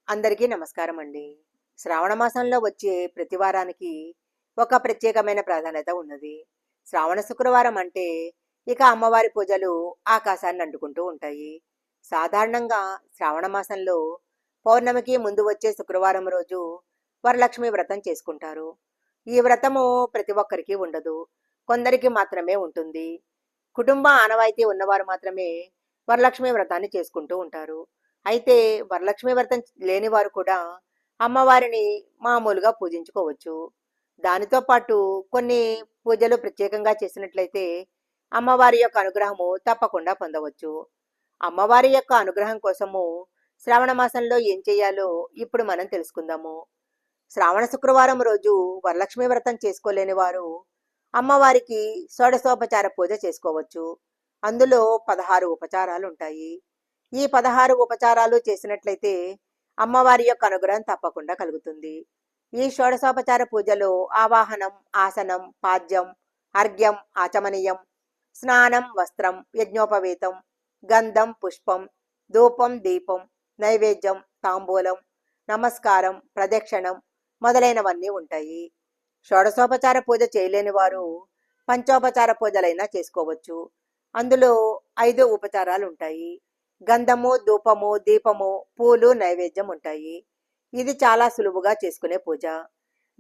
అందరికీ నమస్కారం అండి. శ్రావణ మాసంలో వచ్చే ప్రతి వారానికి ఒక ప్రత్యేకమైన ప్రాధాన్యత ఉన్నది. శ్రావణ శుక్రవారం అంటే ఇక అమ్మవారి పూజలు ఆకాశాన్ని అంటుకుంటూ ఉంటాయి. సాధారణంగా శ్రావణ మాసంలో పౌర్ణమికి ముందు వచ్చే శుక్రవారం రోజు వరలక్ష్మి వ్రతం చేసుకుంటారు. ఈ వ్రతము ప్రతి ఒక్కరికి ఉండదు. కొందరికి మాత్రమే ఉంటుంది. కుటుంబ ఆనవాయితీ ఉన్నవారు మాత్రమే వరలక్ష్మి వ్రతాన్ని చేసుకుంటూ ఉంటారు. అయితే వరలక్ష్మి వ్రతం లేని వారు కూడా అమ్మవారిని మామూలుగా పూజించుకోవచ్చు. దానితో పాటు కొన్ని పూజలు ప్రత్యేకంగా చేసినట్లయితే అమ్మవారి యొక్క అనుగ్రహము తప్పకుండా పొందవచ్చు. అమ్మవారి యొక్క అనుగ్రహం కోసము శ్రావణ మాసంలో ఏం చేయాలో ఇప్పుడు మనం తెలుసుకుందాము. శ్రావణ శుక్రవారం రోజు వరలక్ష్మి వ్రతం చేసుకోలేని వారు అమ్మవారికి షోడశోపచార పూజ చేసుకోవచ్చు. అందులో 16 ఉపచారాలు ఉంటాయి. ఈ 16 ఉపచారాలు చేసినట్లయితే అమ్మవారి యొక్క అనుగ్రహం తప్పకుండా కలుగుతుంది. ఈ షోడశోపచార పూజలో ఆవాహనం, ఆసనం, పాద్యం, అర్ఘ్యం, ఆచమనీయం, స్నానం, వస్త్రం, యజ్ఞోపవేతం, గంధం, పుష్పం, ధూపం, దీపం, నైవేద్యం, తాంబూలం, నమస్కారం, ప్రదక్షిణం మొదలైనవన్నీ ఉంటాయి. షోడశోపచార పూజ చేయలేని వారు పంచోపచార పూజలైనా చేసుకోవచ్చు. అందులో 5 ఉపచారాలు ఉంటాయి. గంధము, ధూపము, దీపము, పూలు, నైవేద్యం ఉంటాయి. ఇది చాలా సులువుగా చేసుకునే పూజ.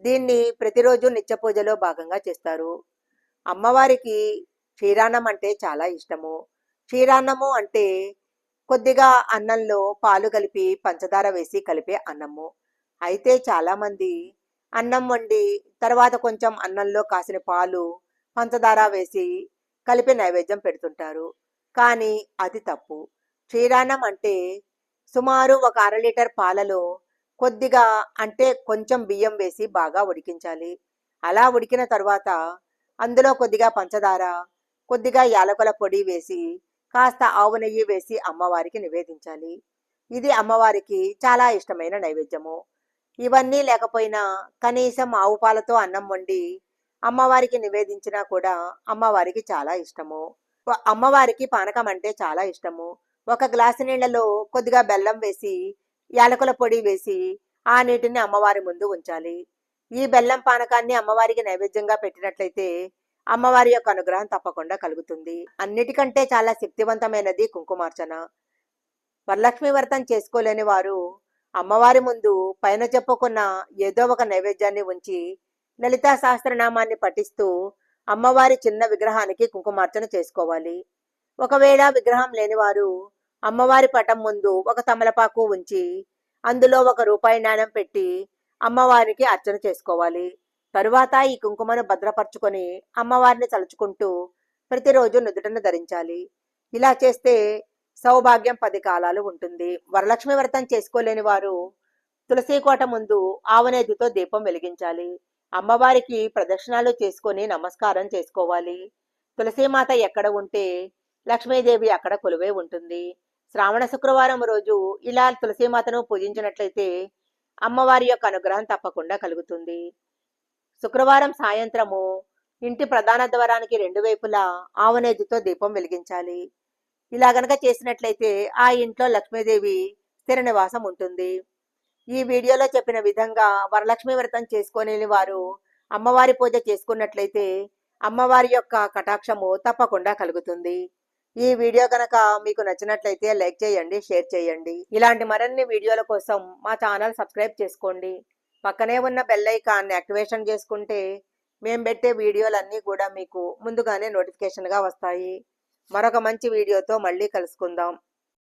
దీన్ని ప్రతిరోజు నిత్య పూజలో భాగంగా చేస్తారు. అమ్మవారికి క్షీరాన్నం అంటే చాలా ఇష్టము. క్షీరాన్నము అంటే కొద్దిగా అన్నంలో పాలు కలిపి పంచదార వేసి కలిపే అన్నము. అయితే చాలామంది అన్నం వండి తర్వాత కొంచెం అన్నంలో కాసిన పాలు పంచదార వేసి కలిపి నైవేద్యం పెడుతుంటారు. కానీ అది తప్పు. క్షీరాన్నం అంటే సుమారు ఒక 1/2 లీటర్ పాలలో కొద్దిగా అంటే కొంచెం బియ్యం వేసి బాగా ఉడికించాలి. అలా ఉడికిన తర్వాత అందులో కొద్దిగా పంచదార, కొద్దిగా యాలకుల పొడి వేసి కాస్త ఆవు నెయ్యి వేసి అమ్మవారికి నివేదించాలి. ఇది అమ్మవారికి చాలా ఇష్టమైన నైవేద్యము. ఇవన్నీ లేకపోయినా కనీసం ఆవు పాలతో అన్నం వండి అమ్మవారికి నివేదించినా కూడా అమ్మవారికి చాలా ఇష్టము. అమ్మవారికి పానకం అంటే చాలా ఇష్టము. ఒక గ్లాసు నీళ్లలో కొద్దిగా బెల్లం వేసి యాలకుల పొడి వేసి ఆ నీటిని అమ్మవారి ముందు ఉంచాలి. ఈ బెల్లం పానకాన్ని అమ్మవారికి నైవేద్యంగా పెట్టినట్లయితే అమ్మవారి యొక్క అనుగ్రహం తప్పకుండా కలుగుతుంది. అన్నిటికంటే చాలా శక్తివంతమైనది కుంకుమార్చన. వరలక్ష్మి వ్రతం చేసుకోలేని వారు అమ్మవారి ముందు పైన చెప్పుకున్న ఏదో ఒక నైవేద్యాన్ని ఉంచి లలితా సహస్రనామాన్ని పఠిస్తూ అమ్మవారి చిన్న విగ్రహానికి కుంకుమార్చన చేసుకోవాలి. ఒకవేళ విగ్రహం లేనివారు అమ్మవారి పటం ముందు ఒక తమలపాకు ఉంచి అందులో ₹1 నాణెం పెట్టి అమ్మవారికి అర్చన చేసుకోవాలి. తరువాత ఈ కుంకుమను భద్రపరచుకొని అమ్మవారిని తలుచుకుంటూ ప్రతిరోజు నుదుటను ధరించాలి. ఇలా చేస్తే సౌభాగ్యం 10 కాలాలు ఉంటుంది. వరలక్ష్మి వ్రతం చేసుకోలేని వారు తులసి కోట ముందు ఆవునేతితో దీపం వెలిగించాలి. అమ్మవారికి ప్రదక్షిణాలు చేసుకొని నమస్కారం చేసుకోవాలి. తులసీమాత ఎక్కడ ఉంటే లక్ష్మీదేవి అక్కడ కొలువై ఉంటుంది. శ్రావణ శుక్రవారం రోజు ఇలా తులసీమాతను పూజించినట్లయితే అమ్మవారి యొక్క అనుగ్రహం తప్పకుండా కలుగుతుంది. శుక్రవారం సాయంత్రము ఇంటి ప్రధాన ద్వారానికి 2 వైపులా ఆవునేతితో దీపం వెలిగించాలి. ఇలా గనక చేసినట్లయితే ఆ ఇంట్లో లక్ష్మీదేవి స్థిర నివాసం ఉంటుంది. ఈ వీడియోలో చెప్పిన విధంగా వరలక్ష్మి వ్రతం చేసుకోలేని వారు అమ్మవారి పూజ చేసుకున్నట్లయితే అమ్మవారి యొక్క కటాక్షము తప్పకుండా కలుగుతుంది. ఈ వీడియో గనక మీకు నచ్చినట్లయితే లైక్ చేయండి, షేర్ చేయండి. ఇలాంటి మరిన్ని వీడియోల కోసం మా ఛానల్ సబ్స్క్రైబ్ చేసుకోండి. పక్కనే ఉన్న బెల్ ఐకాన్ని యాక్టివేషన్ చేసుకుంటే మేము పెట్టే వీడియోలన్నీ కూడా మీకు ముందుగానే నోటిఫికేషన్గా వస్తాయి. మరొక మంచి వీడియోతో మళ్ళీ కలుసుకుందాం.